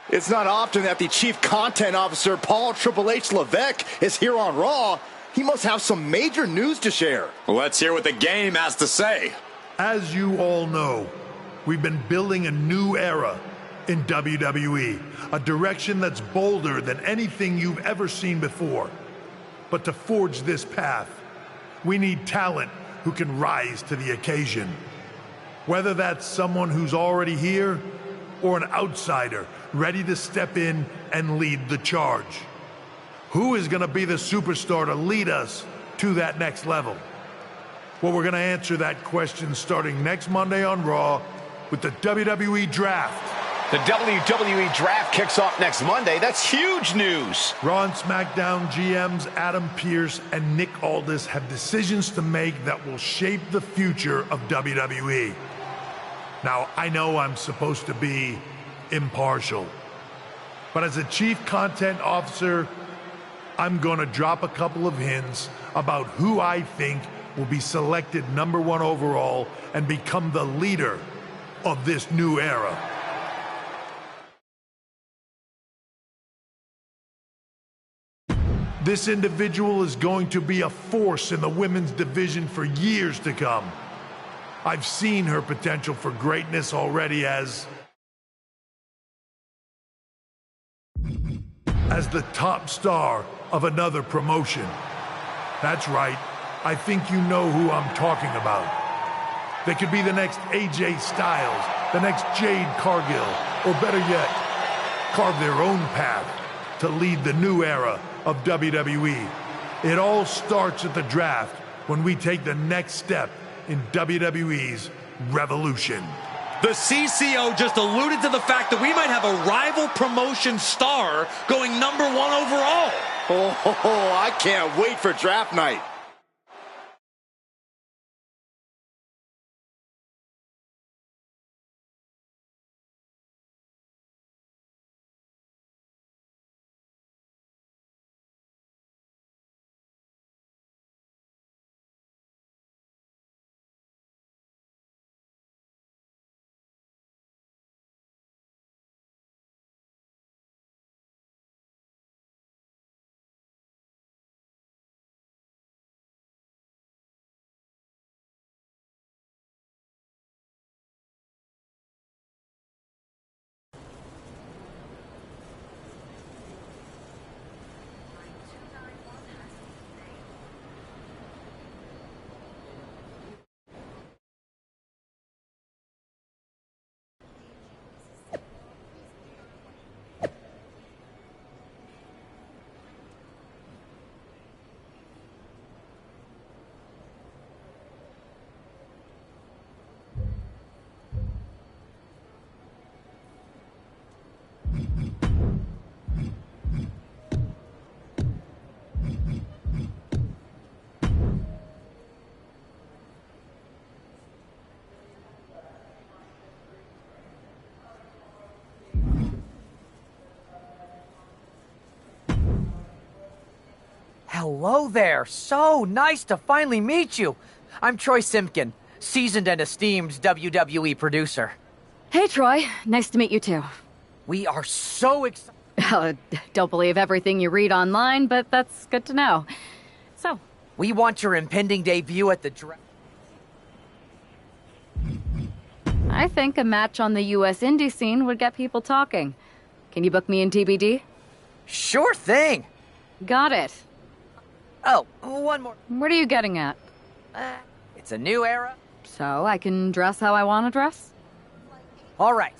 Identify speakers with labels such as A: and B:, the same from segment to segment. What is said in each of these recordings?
A: It's not often that the Chief Content Officer, Paul Triple H Levesque, is here on Raw. He must have some major news to share.
B: Let's hear what the game has to say.
C: As you all know, we've been building a new era in WWE, a direction that's bolder than anything you've ever seen before. But to forge this path, we need talent who can rise to the occasion. Whether that's someone who's already here or an outsider ready to step in and lead the charge. Who is going to be the superstar to lead us to that next level? Well, we're going to answer that question starting next Monday on Raw with the WWE Draft.
D: The WWE Draft kicks off next Monday. That's huge news.
C: Raw and SmackDown GMs Adam Pearce and Nick Aldis have decisions to make that will shape the future of WWE. Now, I know I'm supposed to be impartial, but as a Chief Content Officer, I'm going to drop a couple of hints about who I think will be selected #1 overall and become the leader of this new era. This individual is going to be a force in the women's division for years to come. I've seen her potential for greatness already as the top star of another promotion. That's right, I think you know who I'm talking about. They could be the next AJ Styles, the next Jade Cargill, or better yet, carve their own path to lead the new era of WWE. It all starts at the draft when we take the next step in WWE's revolution.
E: The CCO just alluded to the fact that we might have a rival promotion star going #1 overall.
A: Oh, I can't wait for draft night.
F: Hello there. So nice to finally meet you. I'm Troy Simpkin, seasoned and esteemed WWE producer.
G: Hey, Troy. Nice to meet you, too.
F: We are so excited.
G: Don't believe everything you read online, but that's good to know. So,
F: we want your impending debut at the draft.
G: I think a match on the U.S. indie scene would get people talking. Can you book me in TBD?
F: Sure thing.
G: Got it.
F: Oh, one more.
G: What are you getting at?
F: It's a new era.
G: So I can dress how I want to dress?
F: All right.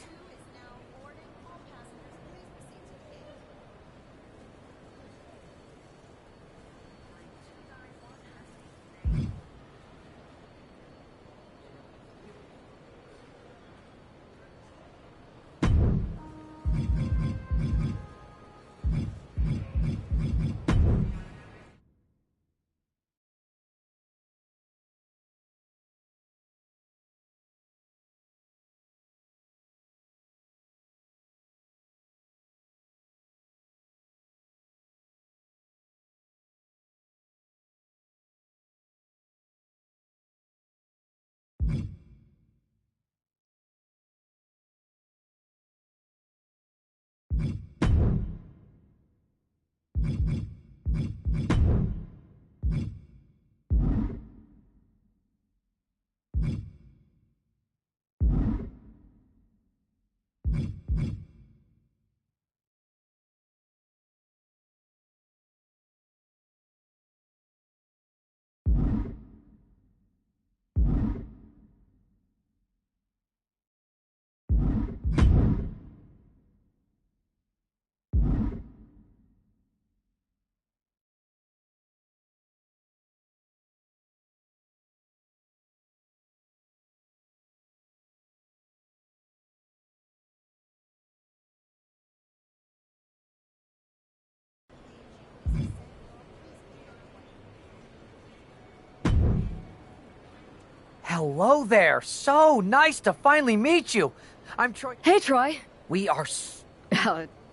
F: Hello there. So nice to finally meet you. I'm Troy.
G: Hey, Troy.
F: We are.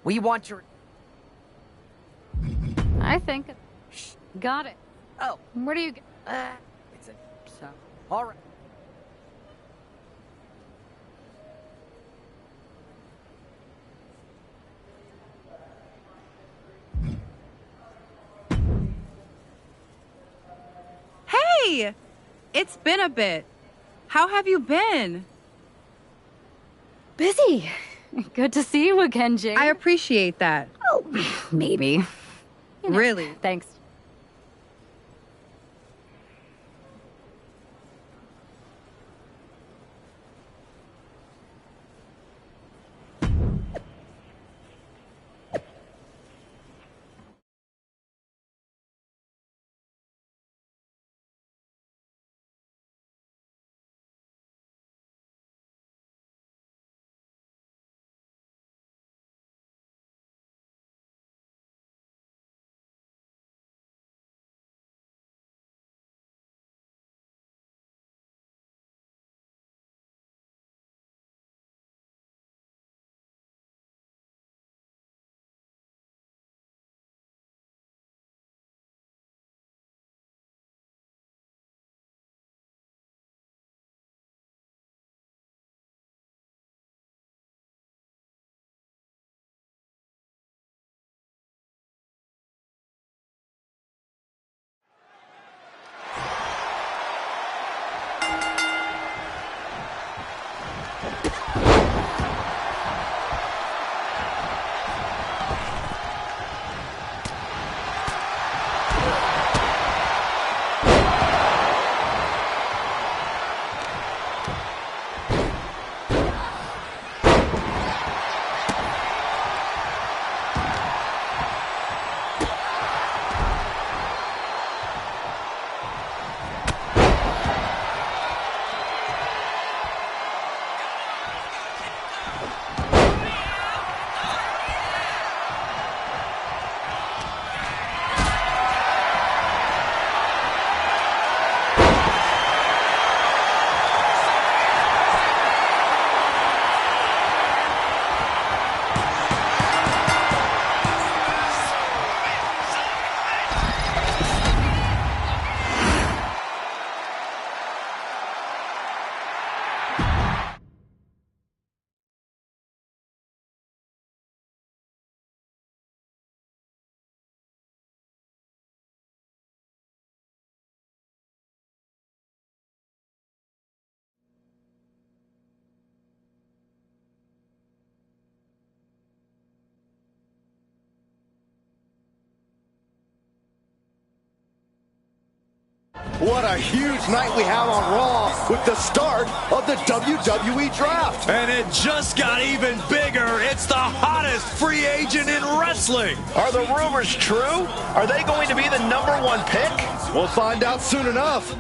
F: We want your.
G: I think... Got it.
F: Oh,
G: Where do you...
F: it's a. So. All right.
H: Hey! It's been a bit. How have you been?
G: Busy. Good to see you again, Jane.
H: I appreciate that.
G: Oh, maybe. You know,
H: Really?
G: Thanks.
A: What a huge night we have on Raw with the start of the WWE Draft.
E: And it just got even bigger. It's the hottest free agent in wrestling.
D: Are the rumors true? Are they going to be the #1 pick?
A: We'll find out soon enough.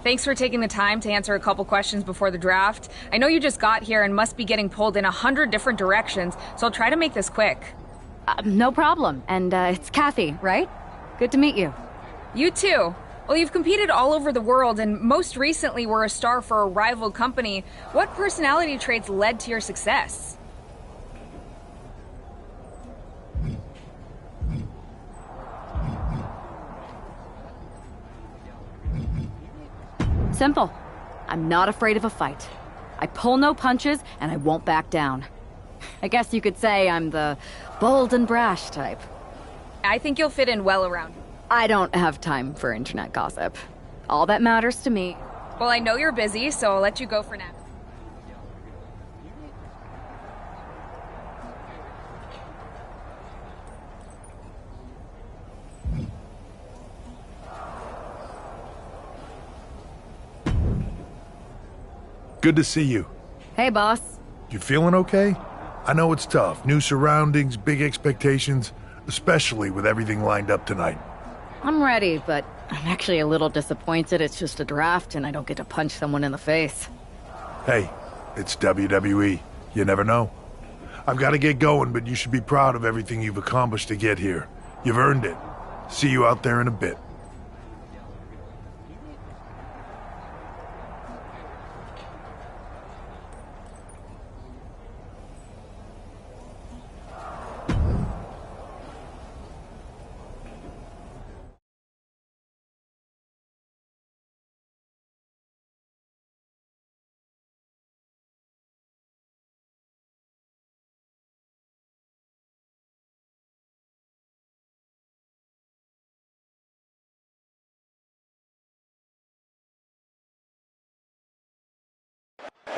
I: Thanks for taking the time to answer a couple questions before the draft. I know you just got here and must be getting pulled in 100 different directions, so I'll try to make this quick.
G: No problem. And it's Kathy, right? Good to meet you.
I: You too. Well, you've competed all over the world and most recently were a star for a rival company. What personality traits led to your success?
G: Simple. I'm not afraid of a fight. I pull no punches, and I won't back down. I guess you could say I'm the bold and brash type.
I: I think you'll fit in well around.
G: I don't have time for internet gossip. All that matters to me...
I: Well, I know you're busy, so I'll let you go for now.
C: Good to see you.
G: Hey, boss.
C: You feeling okay? I know it's tough. New surroundings, big expectations, especially with everything lined up tonight.
G: I'm ready, but I'm actually a little disappointed it's just a draft and I don't get to punch someone in the face.
C: Hey, it's WWE. You never know. I've got to get going, but you should be proud of everything you've accomplished to get here. You've earned it. See you out there in a bit.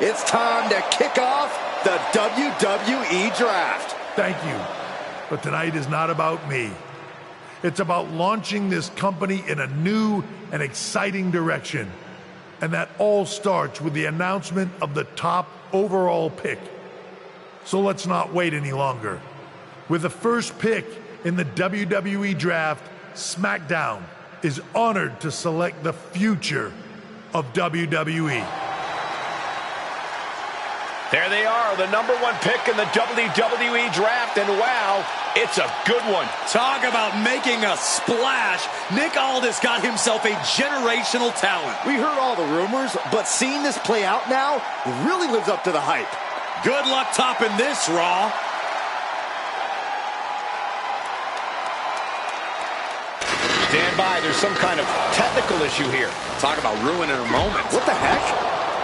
A: It's time to kick off the WWE Draft.
C: Thank you. But tonight is not about me. It's about launching this company in a new and exciting direction. And that all starts with the announcement of the top overall pick. So let's not wait any longer. With the first pick in the WWE Draft, SmackDown is honored to select the future of WWE.
D: There they are, the #1 pick in the WWE Draft, and wow, it's a good one.
E: Talk about making a splash. Nick Aldis got himself a generational talent.
A: We heard all the rumors, but seeing this play out now really lives up to the hype.
E: Good luck topping this, Raw.
D: Stand by, there's some kind of technical issue here.
B: Talk about ruining a moment.
A: What the heck?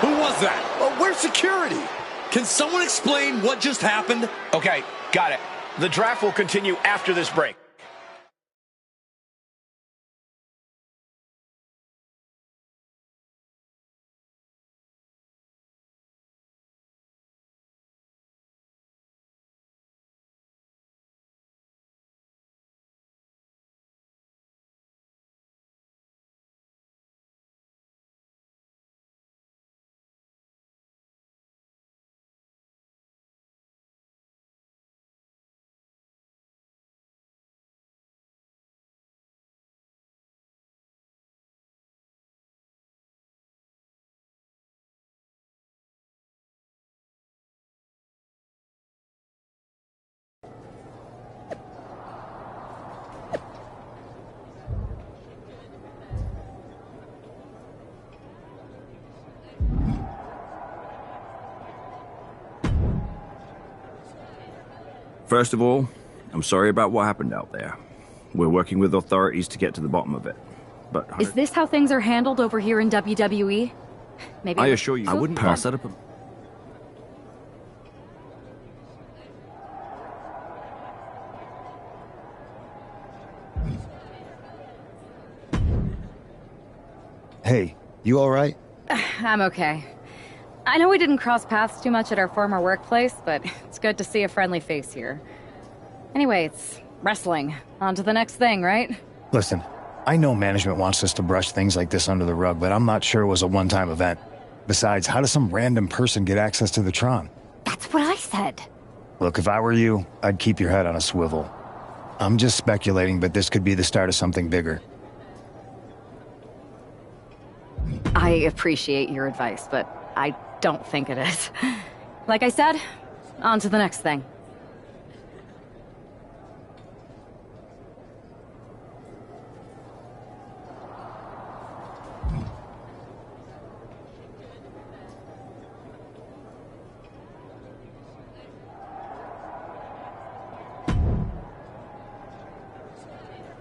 E: Who was that?
A: Where's security?
E: Can someone explain what just happened?
D: Okay, got it. The draft will continue after this break.
J: First of all, I'm sorry about what happened out there. We're working with authorities to get to the bottom of it. But
G: Is this how things are handled over here in WWE? Maybe
J: I assure you, I wouldn't pass that up.
K: Hey, you all right?
G: I'm okay. I know we didn't cross paths too much at our former workplace, but it's good to see a friendly face here. Anyway, it's wrestling. On to the next thing, right?
K: Listen, I know management wants us to brush things like this under the rug, but I'm not sure it was a one-time event. Besides, how does some random person get access to the Tron?
G: That's what I said.
K: Look, if I were you, I'd keep your head on a swivel. I'm just speculating, but this could be the start of something bigger.
G: I I appreciate your advice, but I don't think it is. Like I said, on to the next thing.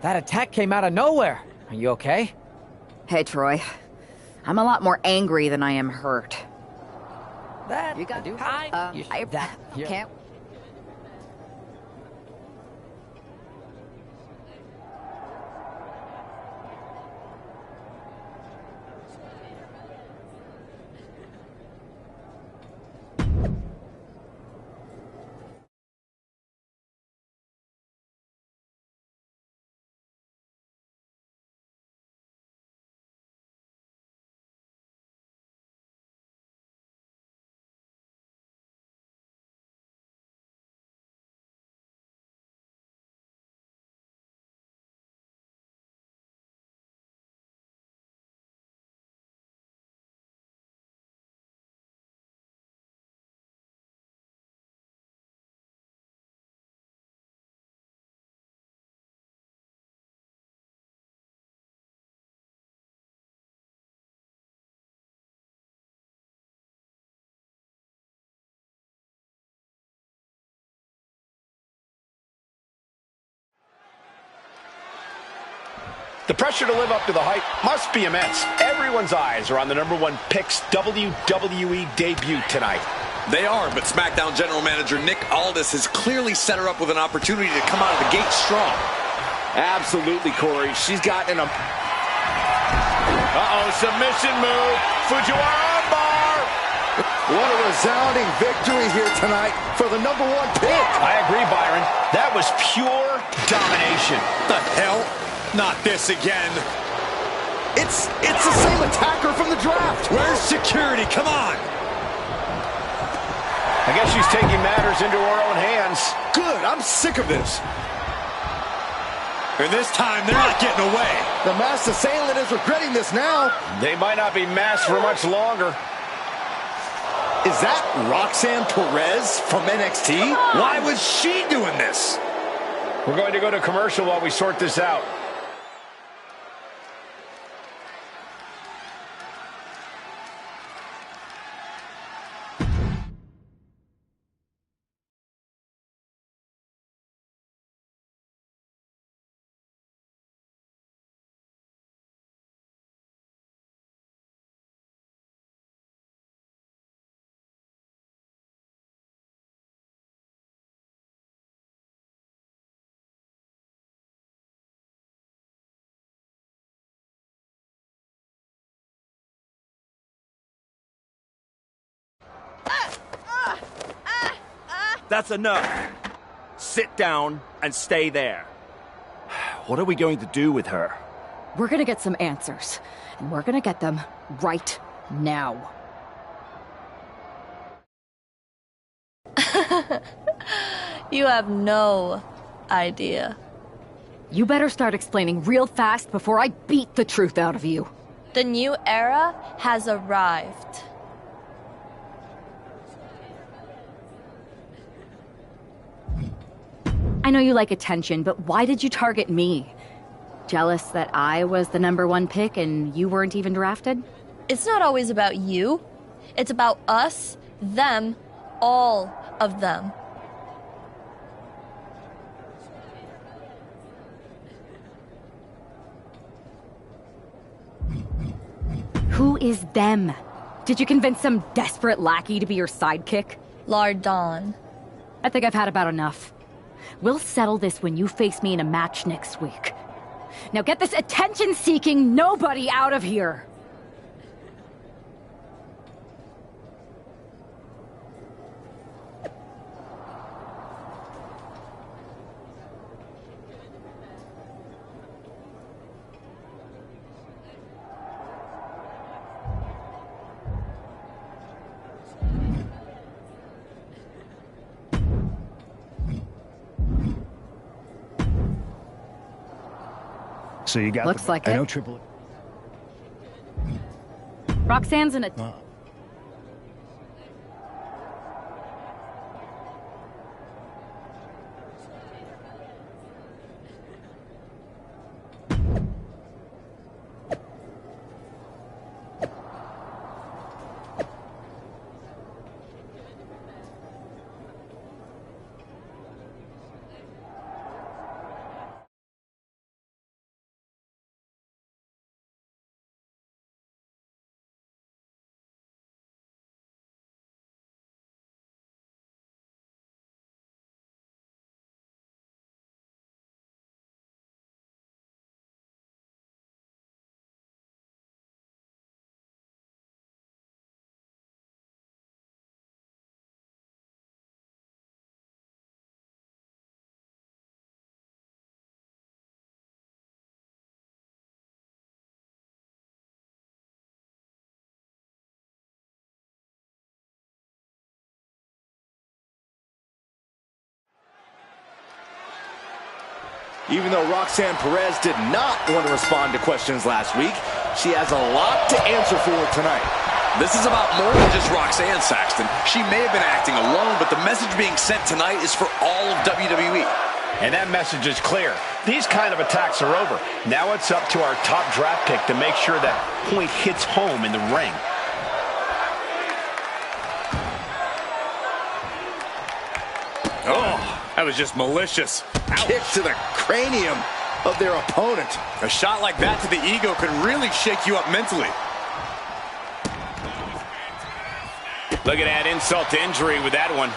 F: That attack came out of nowhere. Are you okay?
L: Hey, Troy. I'm a lot more angry than I am hurt.
F: That
L: you got
F: do.
L: Can't.
D: The pressure to live up to the hype must be immense. Everyone's eyes are on the #1 pick's WWE debut tonight.
E: They are, but SmackDown General Manager Nick Aldis has clearly set her up with an opportunity to come out of the gate strong.
A: Absolutely, Corey. She's got an...
D: Uh-oh, submission move. Fujiwara armbar.
A: What a resounding victory here tonight for the #1 pick.
D: I agree, Byron. That was pure domination.
E: The hell? Not this again.
A: It's the same attacker from the draft.
E: Where's security? Come on.
D: I guess she's taking matters into her own hands.
A: Good. I'm sick of this.
E: And this time, they're not getting away.
A: The masked assailant is regretting this now.
D: They might not be masked for much longer.
A: Is that Roxanne Perez from NXT?
E: Why was she doing this?
D: We're going to go to commercial while we sort this out.
J: That's enough. Sit down and stay there. What are we going to do with her?
G: We're gonna get some answers, and we're gonna get them right now.
M: You have no idea.
G: You better start explaining real fast before I beat the truth out of you.
M: The new era has arrived.
G: I know you like attention, but why did you target me? Jealous that I was the #1 pick and you weren't even drafted?
M: It's not always about you. It's about us, them, all of them.
G: Who is them? Did you convince some desperate lackey to be your sidekick?
M: Lardon.
G: I think I've had about enough. We'll settle this when you face me in a match next week. Now get this attention-seeking nobody out of here!
K: So you got
G: Looks like
K: I
G: it.
K: know Triple.
G: Roxanne's in a...
A: Even though Roxanne Perez did not want to respond to questions last week, she has a lot to answer for tonight.
B: This is about more than just Roxanne, Saxton. She may have been acting alone, but the message being sent tonight is for all of WWE.
D: And that message is clear. These kind of attacks are over. Now it's up to our top draft pick to make sure that point hits home in the ring.
B: Oh, that was just malicious.
A: Kick to the cranium of their opponent.
B: A shot like that to the ego could really shake you up mentally.
D: Look at that insult to injury with that one.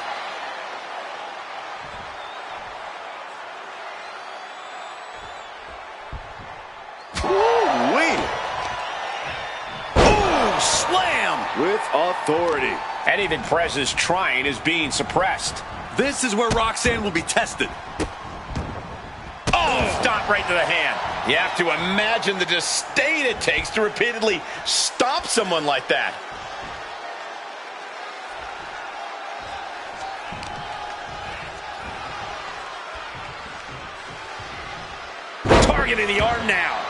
A: Ooh-wee.
B: Ooh, slam!
A: With authority.
D: Anything Perez is trying is being suppressed.
B: This is where Roxanne will be tested.
D: Oh, stomp right to the hand. You have to imagine the disdain it takes to repeatedly stomp someone like that. Targeting the arm now.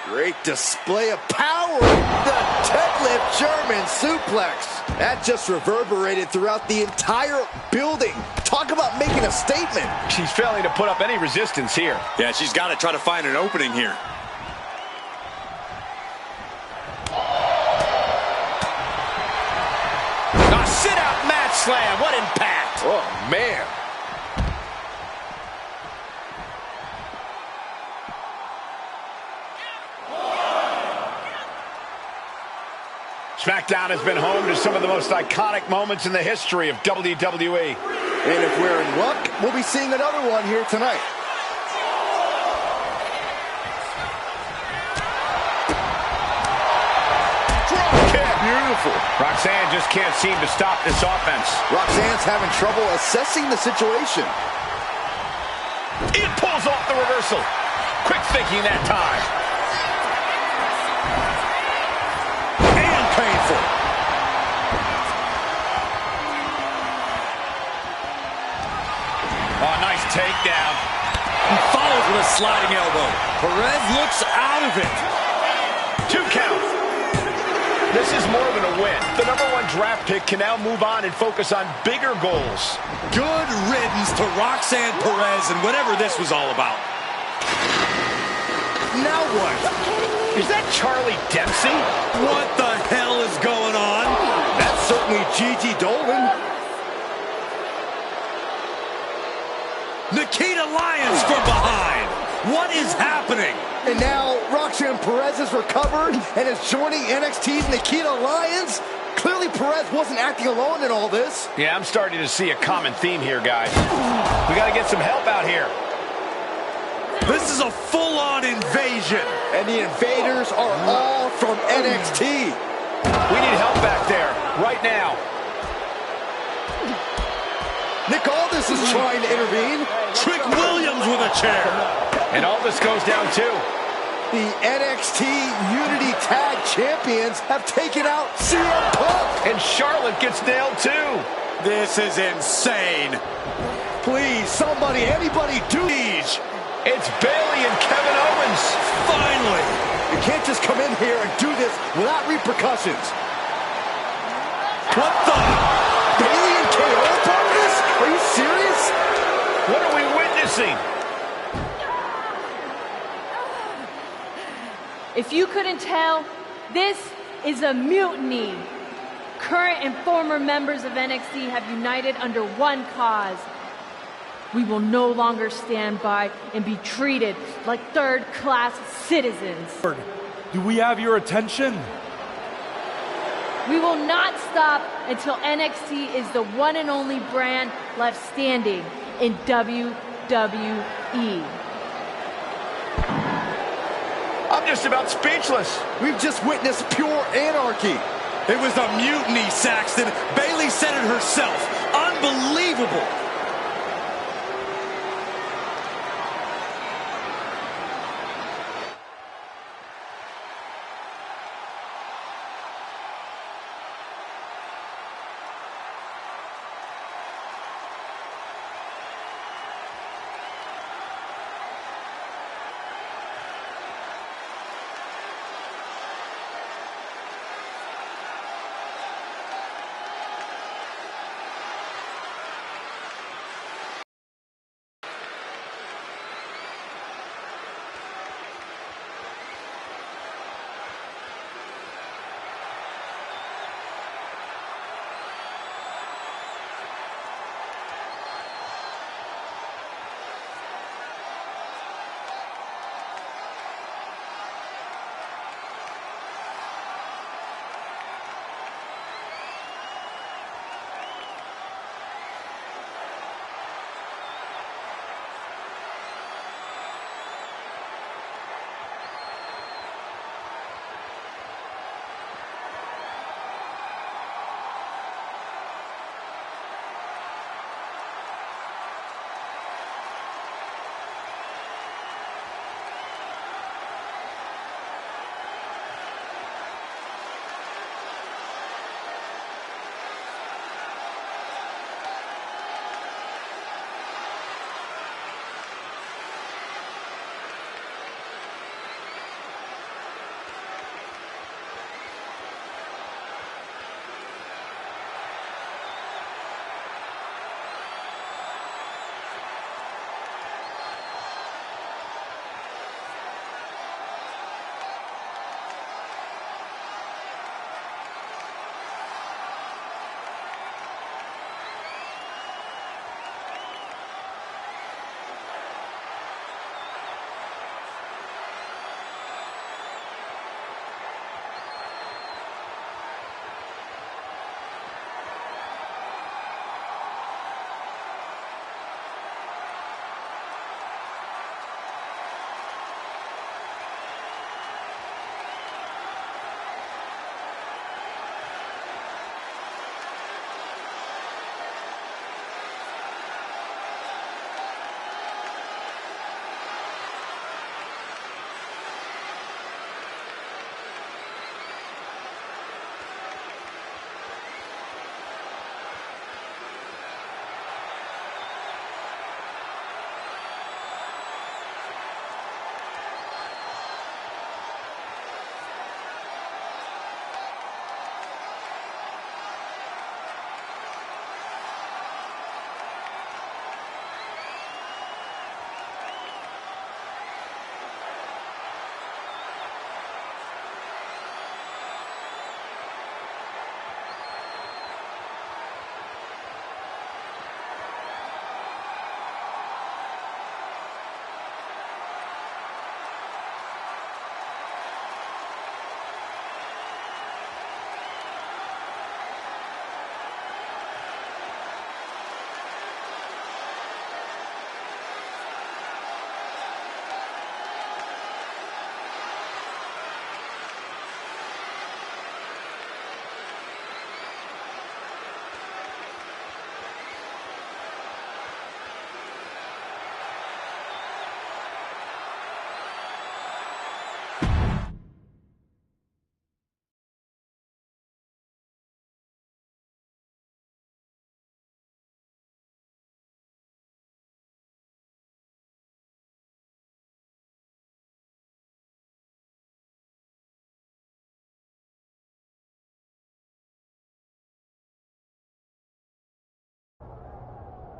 A: Great display of power. The deadlift German suplex. That just reverberated throughout the entire building. Talk about making a statement.
D: She's failing to put up any resistance here.
B: Yeah, she's got to try to find an opening here.
D: A sit-out mat slam. What impact.
A: Oh, man.
D: SmackDown has been home to some of the most iconic moments in the history of WWE.
A: And if we're in luck, we'll be seeing another one here tonight. Drop kick. Beautiful.
D: Roxanne just can't seem to stop this offense.
A: Roxanne's having trouble assessing the situation.
D: It pulls off the reversal. Quick thinking that time.
A: Painful.
D: Oh, nice takedown.
E: He follows with a sliding elbow. Perez looks out of it.
D: 2 count. This is more than a win. The #1 draft pick can now move on and focus on bigger goals.
E: Good riddance to Roxanne Perez and whatever this was all about.
A: Now what?
D: Is that Charlie Dempsey?
E: What the hell is going on?
A: That's certainly Gigi Dolan.
E: Nikita Lyons from behind. What is happening?
A: And now Roxanne Perez has recovered and is joining NXT's Nikita Lyons. Clearly Perez wasn't acting alone in all this.
D: Yeah, I'm starting to see a common theme here, guys. We got to get some help out here.
E: This is a full-on invasion.
A: And the invaders are all from NXT.
D: We need help back there, right now.
A: Nick Aldis is trying to intervene.
E: Trick Williams with a chair.
D: And Aldis goes down too.
A: The NXT Unity Tag Champions have taken out CM Punk.
D: And Charlotte gets nailed too.
E: This is insane.
A: Please, somebody, anybody, do these.
D: It's Bayley and Kevin Owens.
A: Finally! You can't just come in here and do this without repercussions. What the? Bayley and KO part of this? Are you serious?
D: What are we witnessing?
N: If you couldn't tell, this is a mutiny. Current and former members of NXT have united under one cause. We will no longer stand by and be treated like third-class citizens.
O: Do we have your attention?
N: We will not stop until NXT is the one and only brand left standing in WWE.
D: I'm just about speechless.
A: We've just witnessed pure anarchy.
E: It was a mutiny, Saxton. Bayley said it herself. Unbelievable.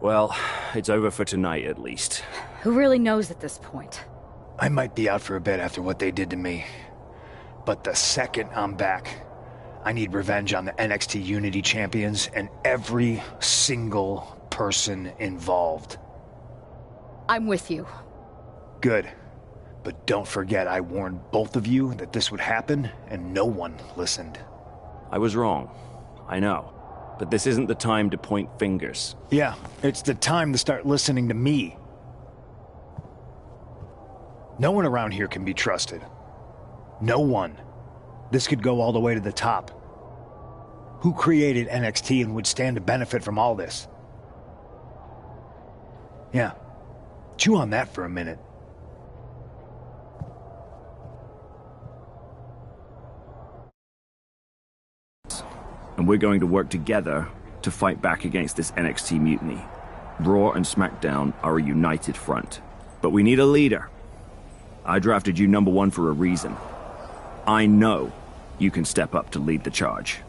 J: Well, it's over for tonight at least.
G: Who really knows at this point?
K: I might be out for a bit after what they did to me. But the second I'm back, I need revenge on the NXT Unity Champions and every single person involved.
G: I'm with you.
K: Good. But don't forget I warned both of you that this would happen, and no one listened.
J: I was wrong. I know. But this isn't the time to point fingers.
K: Yeah, it's the time to start listening to me. No one around here can be trusted. No one. This could go all the way to the top. Who created NXT and would stand to benefit from all this? Yeah. Chew on that for a minute.
J: And we're going to work together to fight back against this NXT mutiny. Raw and SmackDown are a united front. But we need a leader. I drafted you #1 for a reason. I know you can step up to lead the charge.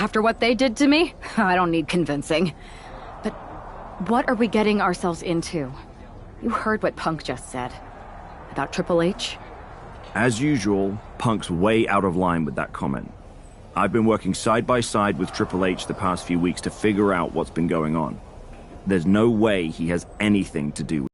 G: After what they did to me, I don't need convincing. But what are we getting ourselves into? You heard what Punk just said. About Triple H?
J: As usual, Punk's way out of line with that comment. I've been working side by side with Triple H the past few weeks to figure out what's been going on. There's no way he has anything to do with it.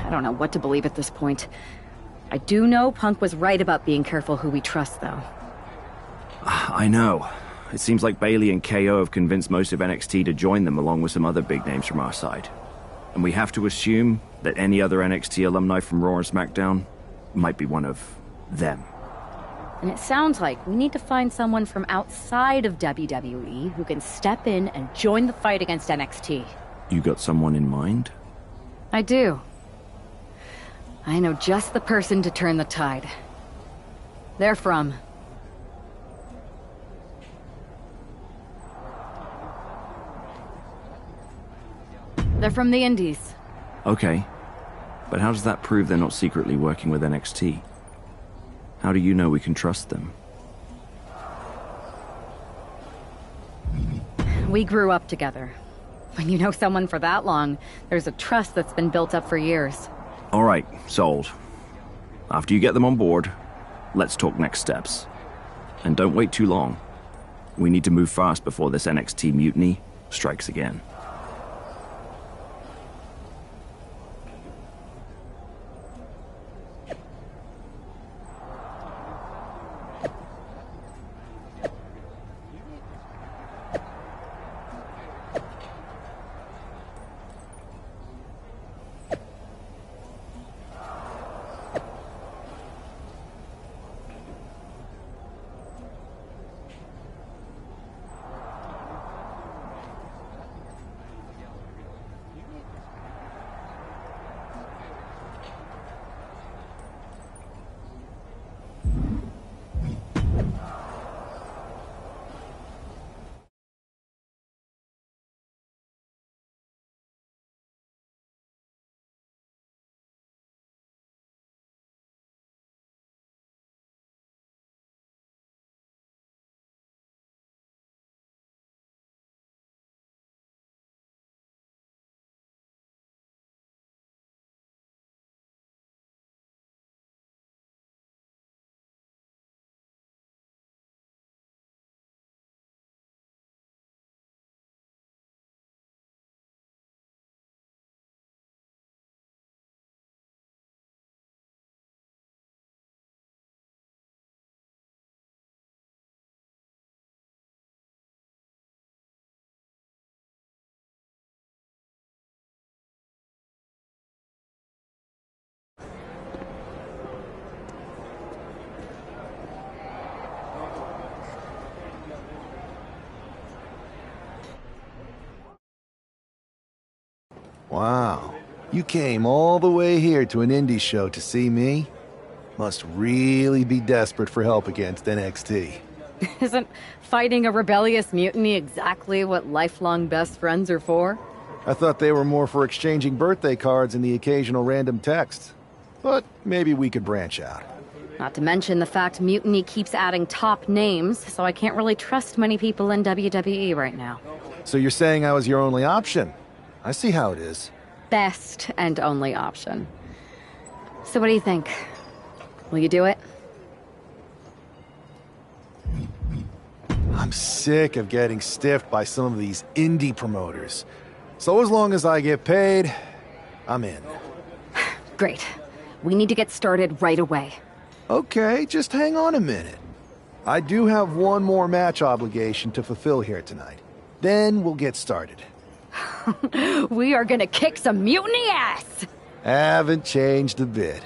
G: I don't know what to believe at this point. I do know Punk was right about being careful who we trust, though.
J: I know. It seems like Bayley and KO have convinced most of NXT to join them along with some other big names from our side. And we have to assume that any other NXT alumni from Raw and SmackDown might be one of them.
G: And it sounds like we need to find someone from outside of WWE who can step in and join the fight against NXT.
J: You got someone in mind?
G: I do. I know just the person to turn the tide. They're from... They're from the Indies.
J: Okay. But how does that prove they're not secretly working with NXT? How do you know we can trust them?
G: We grew up together. When you know someone for that long, there's a trust that's been built up for years.
J: All right, sold. After you get them on board, let's talk next steps. And don't wait too long. We need to move fast before this NXT mutiny strikes again.
P: Wow. You came all the way here to an indie show to see me? Must really be desperate for help against NXT.
G: Isn't fighting a rebellious mutiny exactly what lifelong best friends are for?
P: I thought they were more for exchanging birthday cards and the occasional random text. But maybe we could branch out.
G: Not to mention the fact Mutiny keeps adding top names, so I can't really trust many people in WWE right now.
P: So you're saying I was your only option? I see how it is.
G: Best and only option. So what do you think? Will you do it?
P: I'm sick of getting stiffed by some of these indie promoters. So as long as I get paid, I'm in.
G: Great. We need to get started right away.
P: Okay, just hang on a minute. I do have one more match obligation to fulfill here tonight. Then we'll get started.
G: We are gonna kick some mutiny ass!
P: Haven't changed a bit.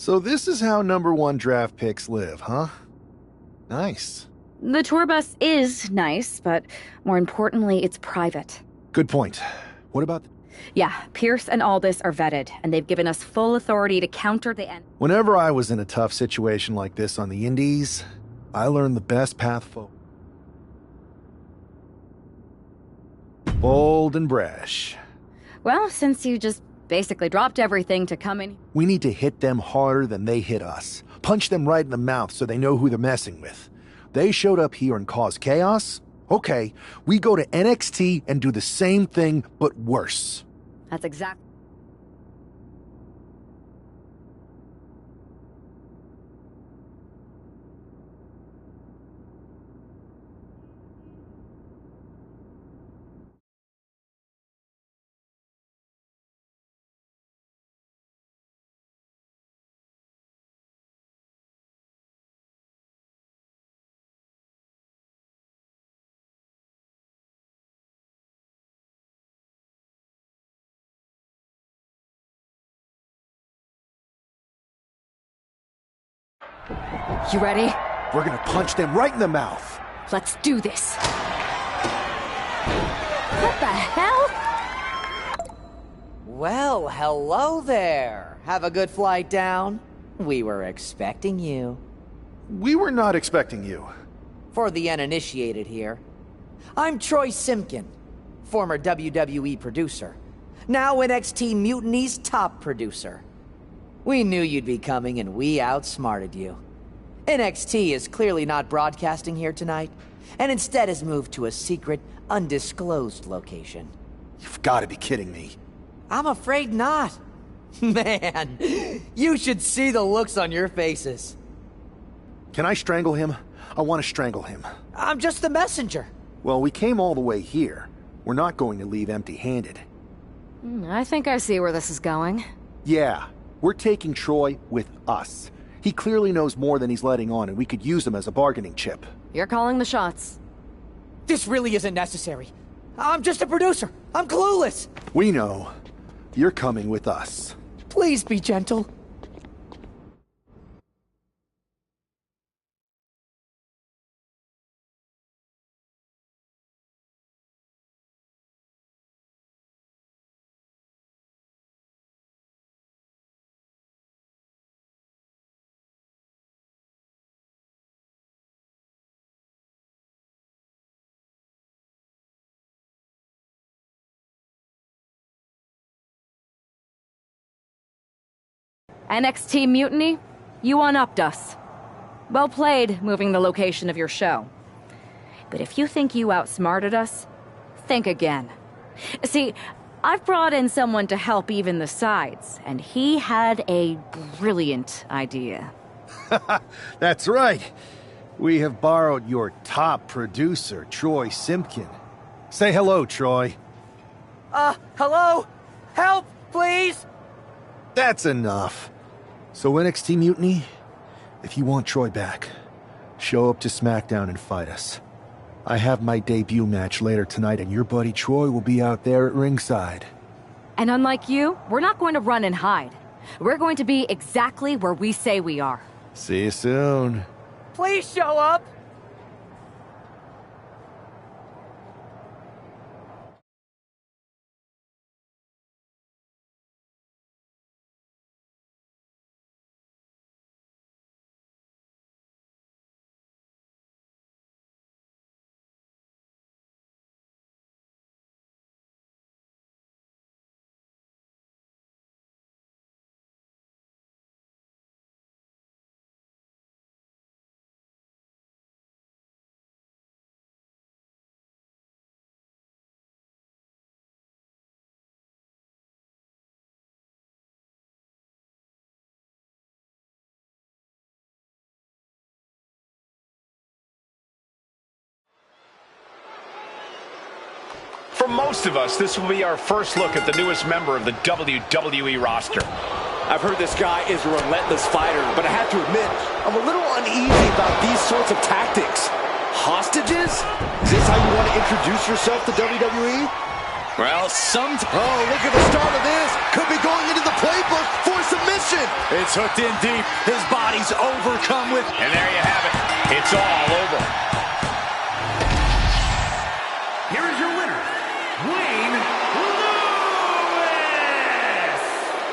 P: So this is how #1 draft picks live, huh? Nice.
G: The tour bus is nice, but more importantly, it's private.
P: Good point. What about...
G: Yeah, Pierce and Aldis are vetted, and they've given us full authority to counter the end.
P: Whenever I was in a tough situation like this on the Indies, I learned the best path forward. Bold and brash.
G: Well, since you just basically dropped everything to come in...
P: We need to hit them harder than they hit us. Punch them right in the mouth so they know who they're messing with. They showed up here and caused chaos? Okay, we go to NXT and do the same thing, but worse.
G: That's exactly... You ready?
P: We're gonna punch them right in the mouth.
G: Let's do this. What the hell?
F: Well, hello there. Have a good flight down. We were expecting you.
P: We were not expecting you.
F: For the uninitiated here, I'm Troy Simpkin, former WWE producer, now NXT Mutiny's top producer. We knew you'd be coming and we outsmarted you. NXT is clearly not broadcasting here tonight, and instead has moved to a secret, undisclosed location.
P: You've got to be kidding me.
F: I'm afraid not. Man, you should see the looks on your faces.
P: Can I strangle him? I want to strangle him.
F: I'm just the messenger.
P: Well, we came all the way here. We're not going to leave empty-handed.
G: I think I see where this is going.
P: Yeah, we're taking Troy with us. He clearly knows more than he's letting on, and we could use him as a bargaining chip.
G: You're calling the shots.
F: This really isn't necessary. I'm just a producer. I'm clueless.
P: We know. You're coming with us.
F: Please be gentle.
G: NXT Mutiny, you one-upped us. Well played, moving the location of your show. But if you think you outsmarted us, think again. See, I've brought in someone to help even the sides, and he had a brilliant idea.
P: That's right. We have borrowed your top producer, Troy Simpkin. Say hello, Troy.
F: Hello? Help, please?
P: That's enough. So NXT Mutiny, if you want Troy back, show up to SmackDown and fight us. I have my debut match later tonight, and your buddy Troy will be out there at ringside.
G: And unlike you, we're not going to run and hide. We're going to be exactly where we say we are.
P: See you soon.
F: Please show up.
D: For most of us, this will be our first look at the newest member of the WWE roster.
A: I've heard this guy is a relentless fighter, but I have to admit, I'm a little uneasy about these sorts of tactics. Hostages? Is this how you want to introduce yourself to WWE?
B: Well,
A: Oh, look at the start of this. Could be going into the playbook for submission.
B: It's hooked in deep. His body's overcome with...
D: And there you have it. It's all over.
O: Here is your winner, Wayne Lewis!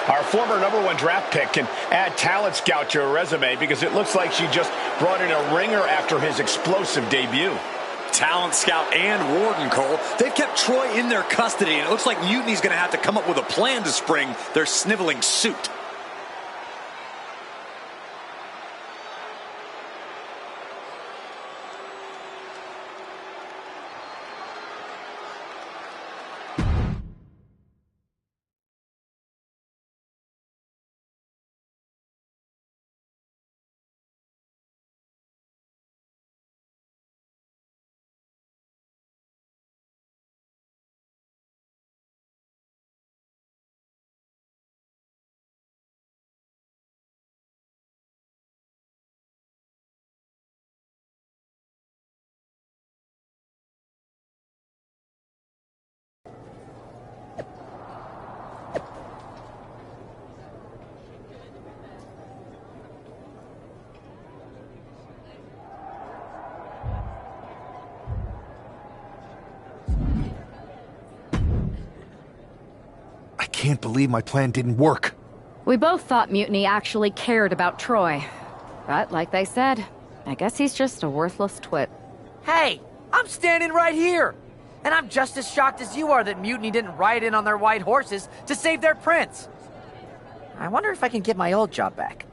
D: Our former #1 draft pick can add talent scout to her resume because it looks like she just brought in a ringer after his explosive debut.
B: Talent scout and warden, Cole. They've kept Troy in their custody, and it looks like Mutiny's going to have to come up with a plan to spring their sniveling suit.
P: I can't believe my plan didn't work.
G: We both thought Mutiny actually cared about Troy. But like they said, I guess he's just a worthless twit.
F: Hey, I'm standing right here. And I'm just as shocked as you are that Mutiny didn't ride in on their white horses to save their prince. I wonder if I can get my old job back.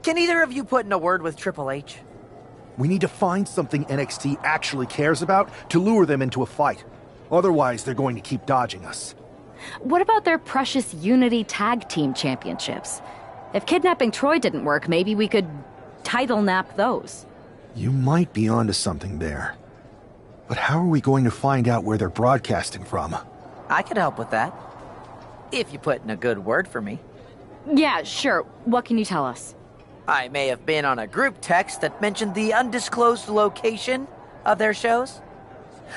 F: Can either of you put in a word with Triple H?
P: We need to find something NXT actually cares about to lure them into a fight. Otherwise, they're going to keep dodging us.
G: What about their precious Unity Tag Team Championships? If kidnapping Troy didn't work, maybe we could title nap those.
P: You might be onto something there. But how are we going to find out where they're broadcasting from?
F: I could help with that. If you put in a good word for me.
G: Yeah, sure. What can you tell us?
F: I may have been on a group text that mentioned the undisclosed location of their shows.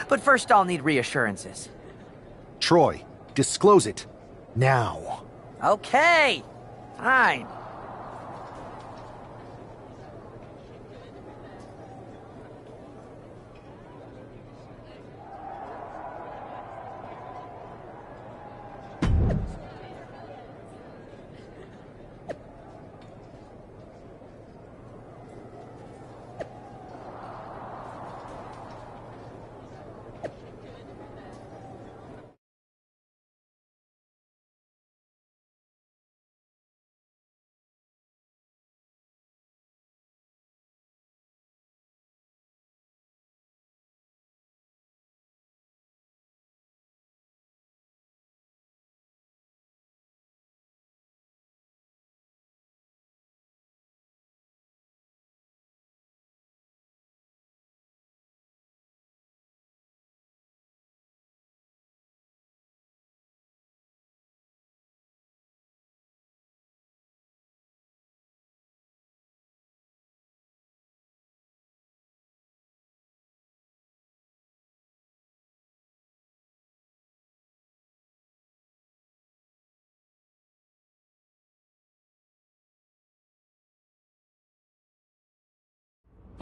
F: But first I'll need reassurances.
P: Troy, disclose it. Now.
F: Okay. Fine.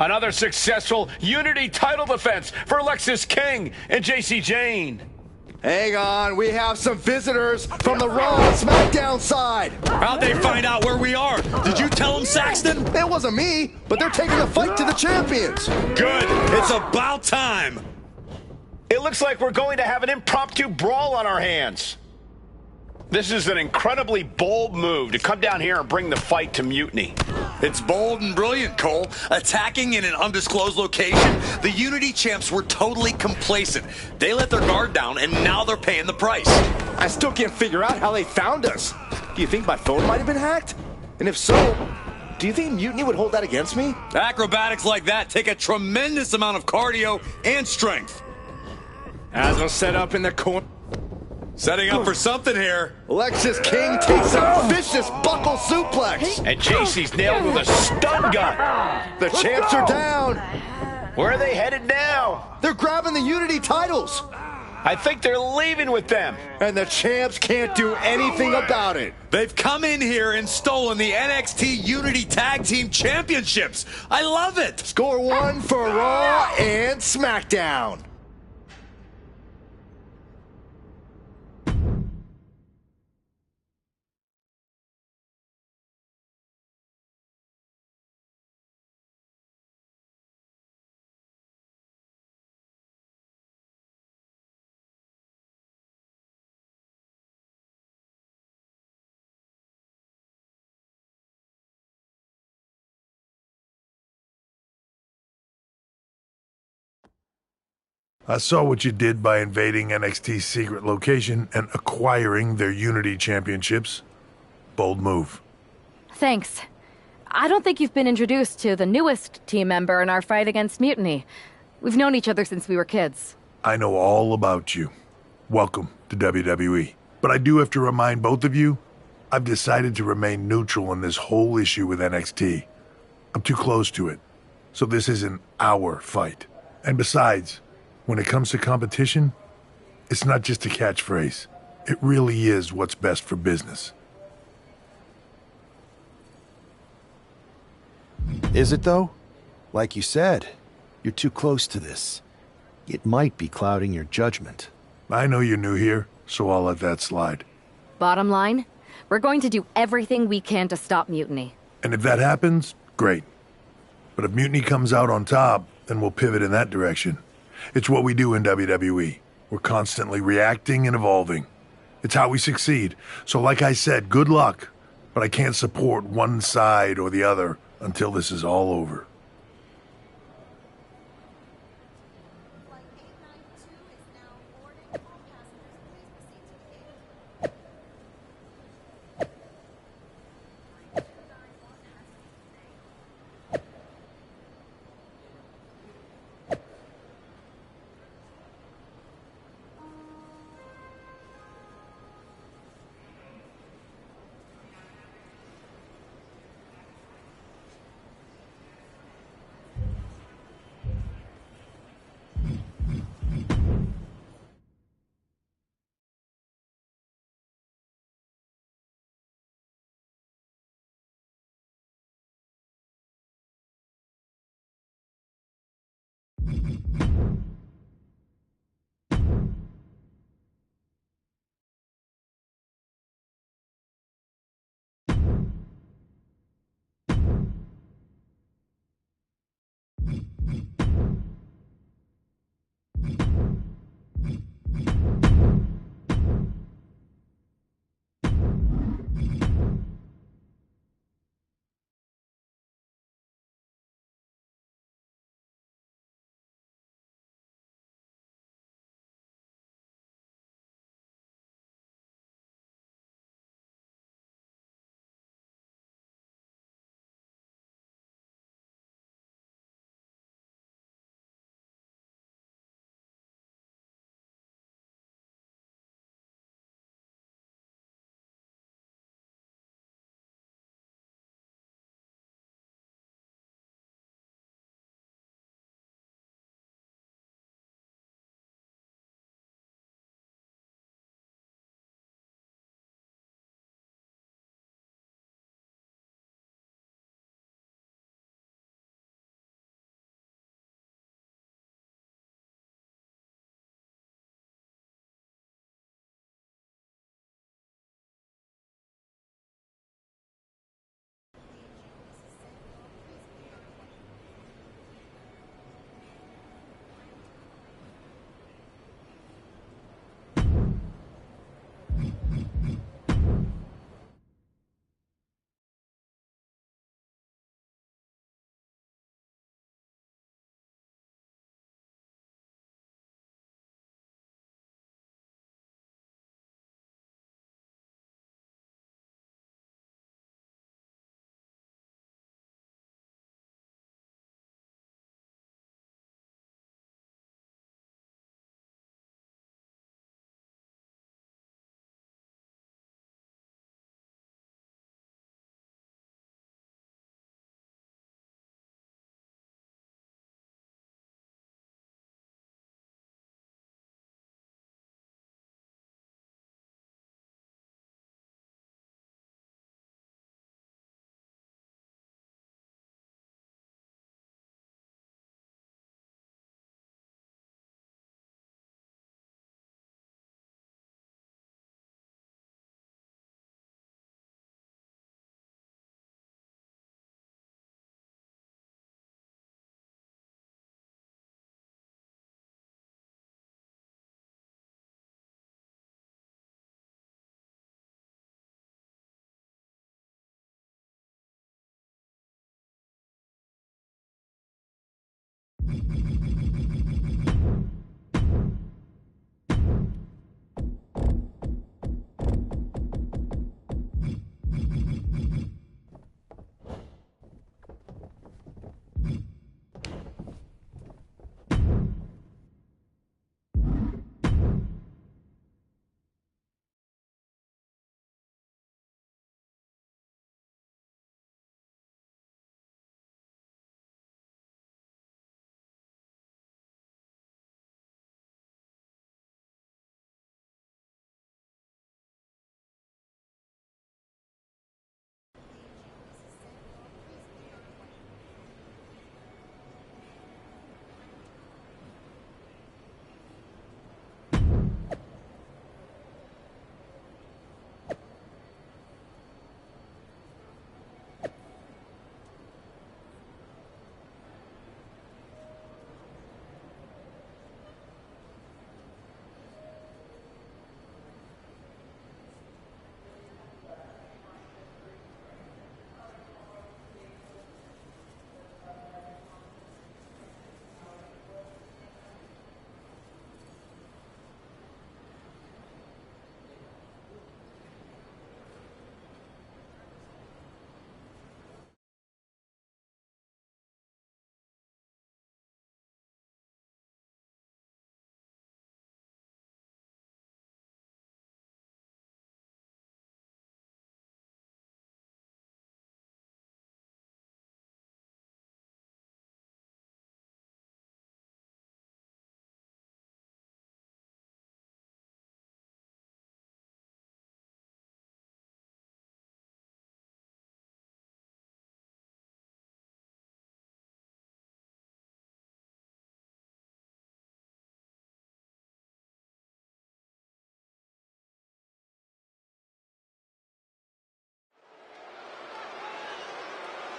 D: Another successful Unity title defense for Alexis King and JC Jane.
A: Hang on, we have some visitors from the Raw and SmackDown side.
E: How'd they find out where we are? Did you tell them, Saxton?
A: It wasn't me, but they're taking the fight to the champions.
E: Good. It's about time.
D: It looks like we're going to have an impromptu brawl on our hands. This is an incredibly bold move to come down here and bring the fight to Mutiny.
B: It's bold and brilliant, Cole. Attacking in an undisclosed location, the Unity champs were totally complacent. They let their guard down, and now they're paying the price.
A: I still can't figure out how they found us. Do you think my phone might have been hacked? And if so, do you think Mutiny would hold that against me?
E: Acrobatics like that take a tremendous amount of cardio and strength.
A: As we'll set up in the corner.
E: Setting up for something here.
A: Alexis King takes a vicious buckle suplex.
D: And JC's nailed with a stun gun.
A: The champs are down.
D: Where are they headed now?
A: They're grabbing the Unity titles.
D: I think they're leaving with them.
A: And the champs can't do anything about it.
E: They've come in here and stolen the NXT Unity Tag Team Championships. I love it.
A: Score one for Raw and SmackDown.
C: I saw what you did by invading NXT's secret location and acquiring their Unity Championships. Bold move.
G: Thanks. I don't think you've been introduced to the newest team member in our fight against Mutiny. We've known each other since we were kids.
C: I know all about you. Welcome to WWE. But I do have to remind both of you, I've decided to remain neutral in this whole issue with NXT. I'm too close to it. So this isn't our fight. And besides, when it comes to competition, it's not just a catchphrase. It really is what's best for business.
P: Is it, though? Like you said, you're too close to this. It might be clouding your judgment.
C: I know you're new here, so I'll let that slide.
G: Bottom line, we're going to do everything we can to stop Mutiny.
C: And if that happens, great. But if Mutiny comes out on top, then we'll pivot in that direction. It's what we do in WWE. We're constantly reacting and evolving. It's how we succeed. So like I said, good luck. But I can't support one side or the other until this is all over.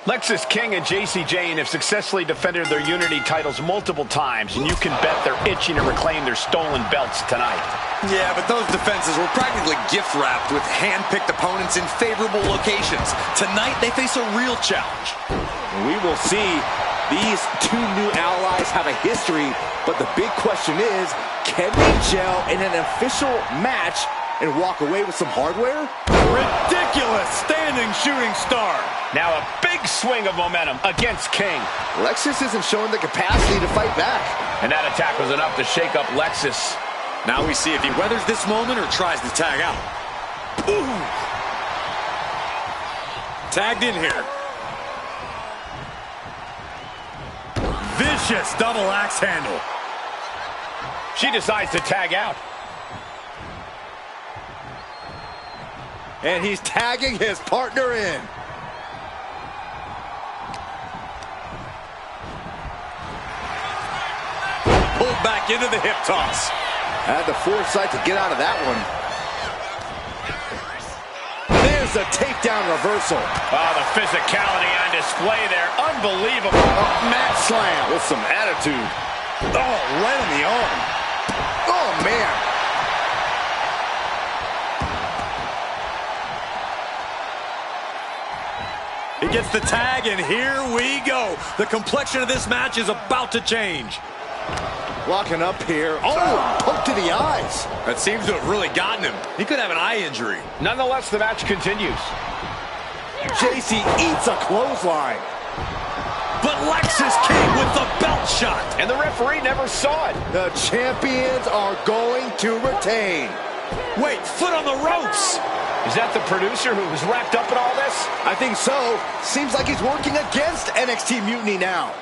D: Lexis King and JC Jane have successfully defended their Unity titles multiple times, and you can bet they're itching to reclaim their stolen belts tonight.
B: Yeah, but those defenses were practically gift-wrapped with hand-picked opponents in favorable locations. Tonight, they face a real challenge.
A: We will see. These two new allies have a history, but the big question is, can they gel in an official match and walk away with some hardware?
D: Ridiculous standing shooting star. Now a big swing of momentum against King.
A: Lexis isn't showing the capacity to fight back.
D: And that attack was enough to shake up Lexis.
B: Now we see if he weathers this moment or tries to tag out. Ooh. Tagged in here.
E: Vicious double axe handle.
D: She decides to tag out.
A: And he's tagging his partner in.
B: Pulled back into the hip toss.
A: Had the foresight to get out of that one. There's a takedown reversal.
D: Oh, the physicality on display there. Unbelievable.
A: Mat slam with some attitude.
B: Oh, right on the arm.
A: Oh, man.
E: He gets the tag, and here we go. The complexion of this match is about to change.
A: Locking up here. Oh, poke to the eyes.
B: That seems to have really gotten him. He could have an eye injury.
D: Nonetheless, the match continues.
A: JC eats a clothesline.
E: But Lexis King with the belt shot.
D: And the referee never saw it.
A: The champions are going to retain.
E: Wait, foot on the ropes.
D: Is that the producer who was wrapped up in all this?
A: I think so. Seems like he's working against NXT Mutiny now.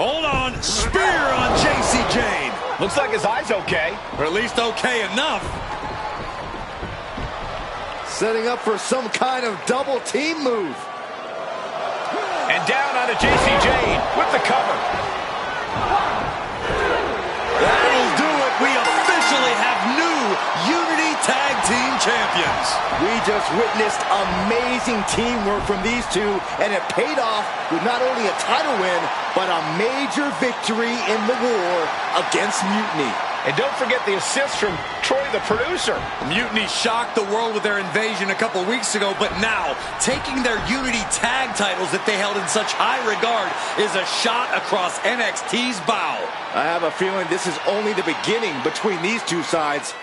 E: Hold on. Spear on JC Jane.
D: Looks like his eye's okay.
E: Or at least okay enough.
A: Setting up for some kind of double team move.
D: And down onto JC Jane with the cover.
E: That'll do it. We officially have new Unity Tag Team Champions.
A: We just witnessed amazing teamwork from these two, and it paid off with not only a title win, but a major victory in the war against Mutiny.
D: And don't forget the assist from Troy, the producer.
E: Mutiny shocked the world with their invasion a couple weeks ago, but now, taking their Unity tag titles that they held in such high regard is a shot across NXT's bow.
A: I have a feeling this is only the beginning between these two sides.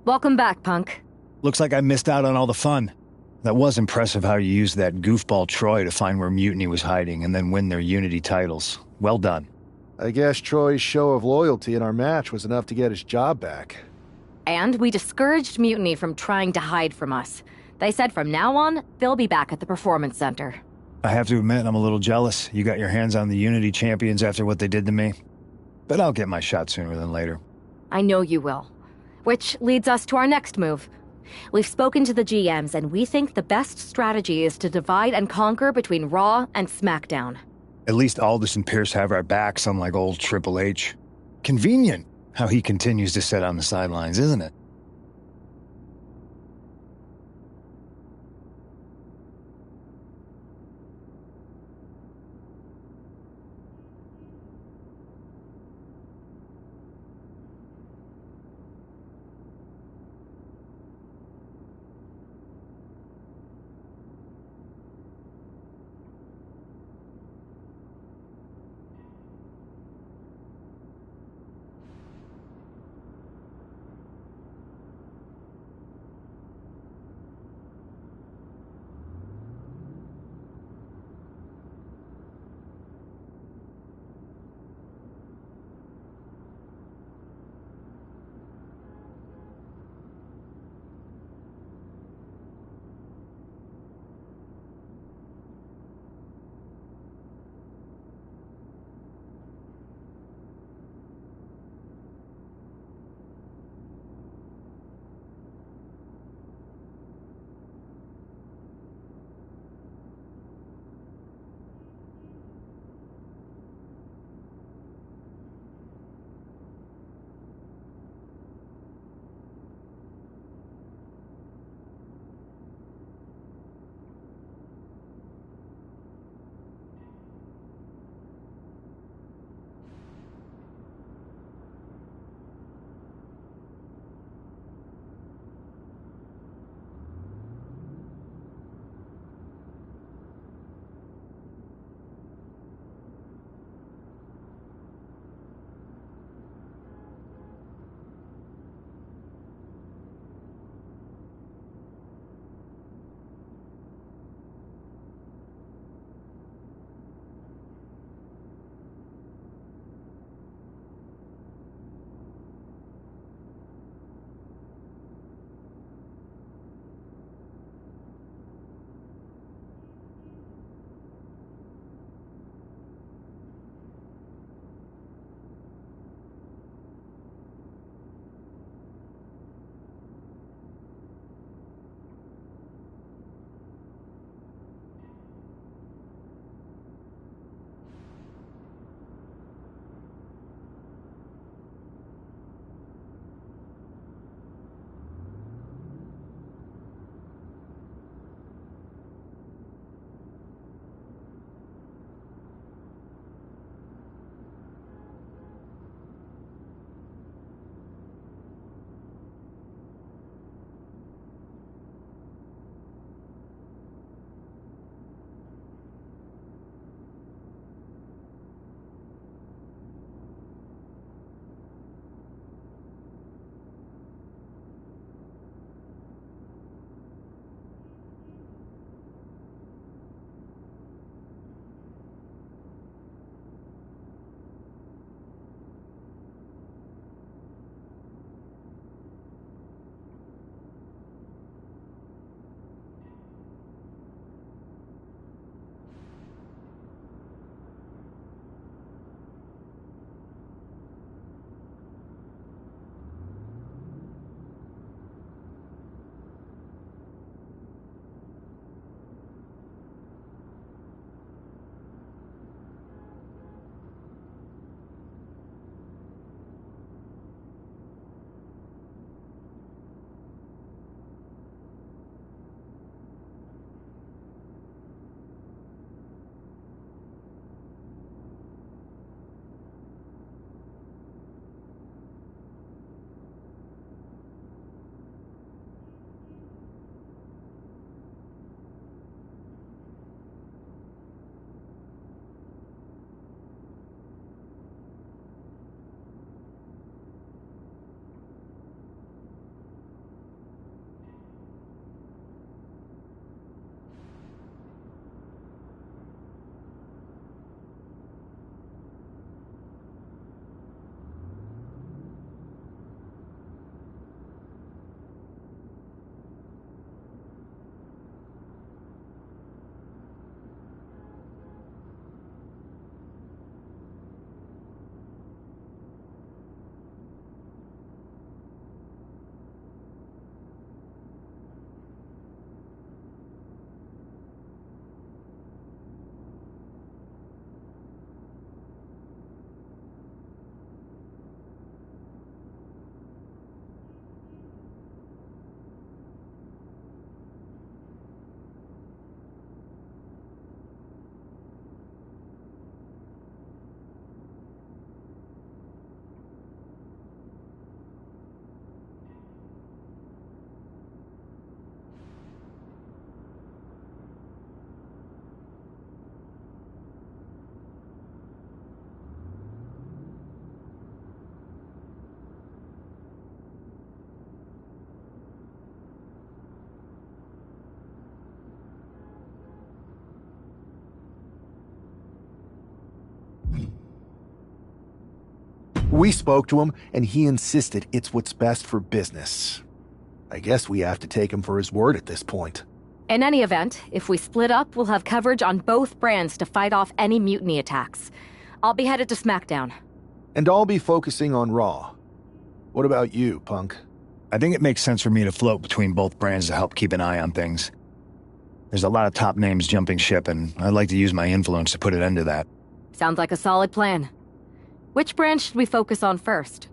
G: Welcome back, Punk.
K: Looks like I missed out on all the fun. That was impressive how you used that goofball Troy to find where Mutiny was hiding and then win their Unity titles. Well done.
P: I guess Troy's show of loyalty in our match was enough to get his job back.
G: And we discouraged Mutiny from trying to hide from us. They said from now on, they'll be back at the Performance Center.
K: I have to admit, I'm a little jealous. You got your hands on the Unity champions after what they did to me. But I'll get my shot sooner than later.
G: I know you will. Which leads us to our next move. We've spoken to the GMs, and we think the best strategy is to divide and conquer between Raw and SmackDown.
K: At least Aldous and Pierce have our backs, unlike old Triple H. Convenient how he continues to sit on the sidelines, isn't it?
P: We spoke to him, and he insisted it's what's best for business. I guess we have to take him for his word at this point.
G: In any event, if we split up, we'll have coverage on both brands to fight off any mutiny attacks. I'll be headed to SmackDown.
P: And I'll be focusing on Raw. What about you, Punk?
K: I think it makes sense for me to float between both brands to help keep an eye on things. There's a lot of top names jumping ship, and I'd like to use my influence to put an end to that.
G: Sounds like a solid plan. Which brand should we focus on first?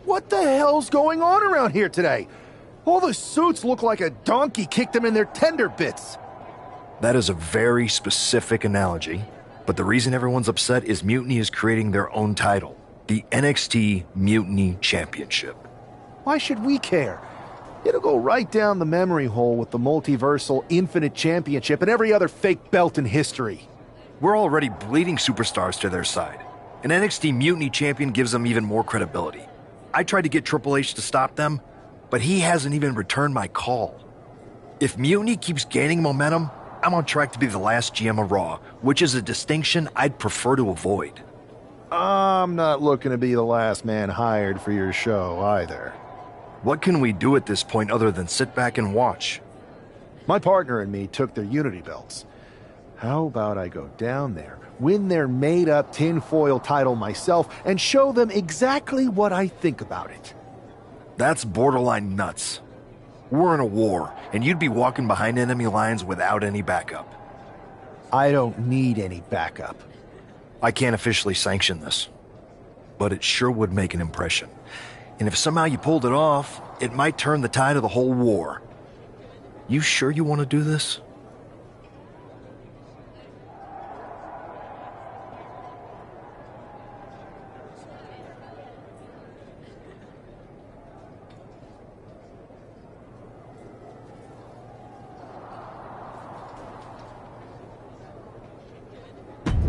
P: What the hell's going on around here today? All the suits look like a donkey kicked them in their tender bits.
Q: That is a very specific analogy, but the reason everyone's upset is Mutiny is creating their own title, the NXT Mutiny Championship.
P: Why should we care? It'll go right down the memory hole with the Multiversal Infinite Championship and every other fake belt in history.
Q: We're already bleeding superstars to their side. An NXT Mutiny champion gives them even more credibility. I tried to get Triple H to stop them, but he hasn't even returned my call. If Mutiny keeps gaining momentum, I'm on track to be the last GM of Raw, which is a distinction I'd prefer to avoid.
P: I'm not looking to be the last man hired for your show either.
Q: What can we do at this point other than sit back and watch?
P: My partner and me took their Unity belts. How about I go down there, win their made-up tinfoil title myself, and show them exactly what I think about it?
Q: That's borderline nuts. We're in a war, and you'd be walking behind enemy lines without any backup.
P: I don't need any backup.
Q: I can't officially sanction this, but it sure would make an impression. And if somehow you pulled it off, it might turn the tide of the whole war. You sure you want to do this?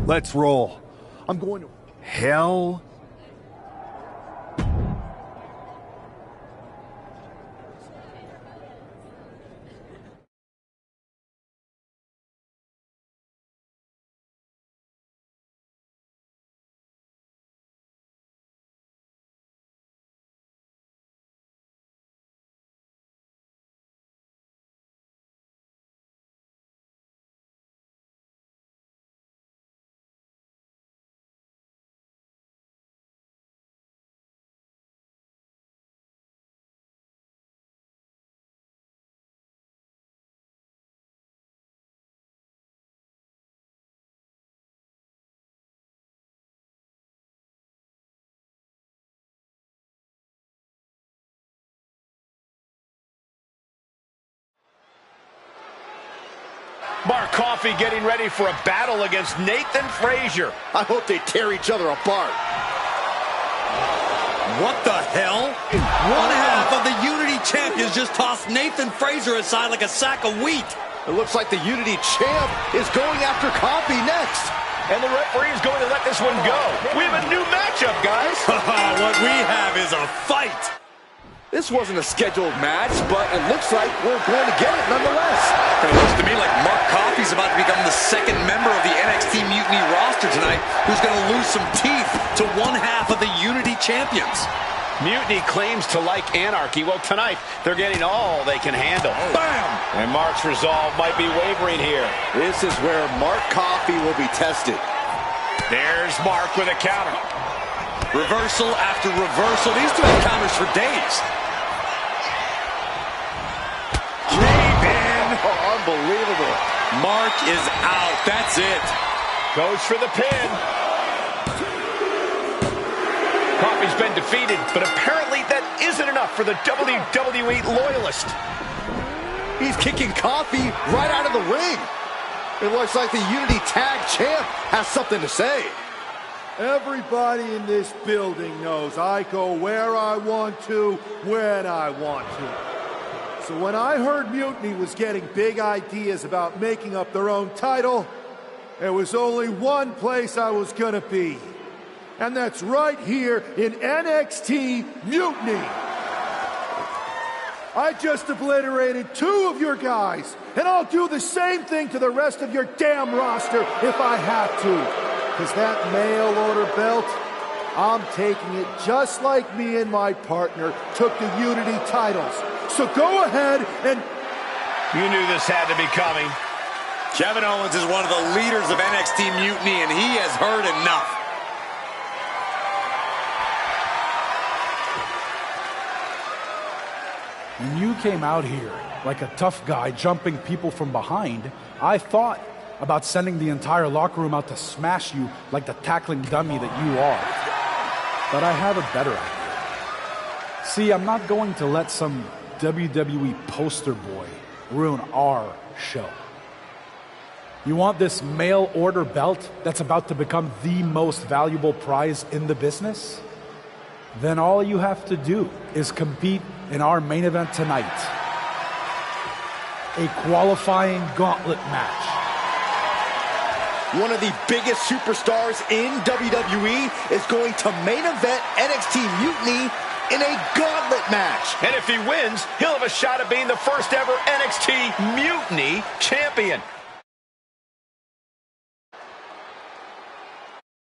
P: Let's roll. I'm going to...
Q: Hell...
D: Mark Coffey getting ready for a battle against Nathan Frazier.
A: I hope they tear each other apart.
E: What the hell? One half of the Unity champions just tossed Nathan Frazier aside like a sack of wheat.
A: It looks like the Unity champ is going after Coffey next.
D: And the referee's going to let this one go. We have a new matchup, guys.
E: What we have is a fight.
A: This wasn't a scheduled match, but it looks like we're going to get it nonetheless.
E: It looks to me like Mark Coffey's about to become the second member of the NXT Mutiny roster tonight who's going to lose some teeth to one half of the Unity champions.
D: Mutiny claims to like anarchy. Well, tonight, they're getting all they can handle.
E: Bam!
D: And Mark's resolve might be wavering here.
A: This is where Mark Coffey will be tested.
D: There's Mark with a counter.
E: Reversal after reversal. These two have counters for days.
D: Cave-in.
A: Oh, unbelievable.
E: Mark is out. That's it.
D: Goes for the pin. Coffey's been defeated, but apparently that isn't enough for the WWE loyalist.
A: He's kicking Coffey right out of the ring. It looks like the Unity Tag Champ has something to say.
P: Everybody in this building knows I go where I want to, when I want to. So when I heard Mutiny was getting big ideas about making up their own title, there was only one place I was gonna be. And that's right here in NXT Mutiny. I just obliterated 2 of your guys, and I'll do the same thing to the rest of your damn roster if I have to. Because that mail order belt, I'm taking it just like me and my partner took the Unity titles. So go ahead and...
D: You knew this had to be coming.
E: Kevin Owens is one of the leaders of NXT Mutiny, and he has heard enough.
R: When you came out here like a tough guy jumping people from behind, I thought about sending the entire locker room out to smash you like the tackling dummy that you are. But I have a better idea. See, I'm not going to let some WWE poster boy ruin our show. You want this mail order belt that's about to become the most valuable prize in the business? Then all you have to do is compete in our main event tonight. A qualifying gauntlet match.
A: One of the biggest superstars in WWE is going to main event NXT Mutiny in a gauntlet match.
D: And if he wins, he'll have a shot at being the first ever NXT Mutiny champion.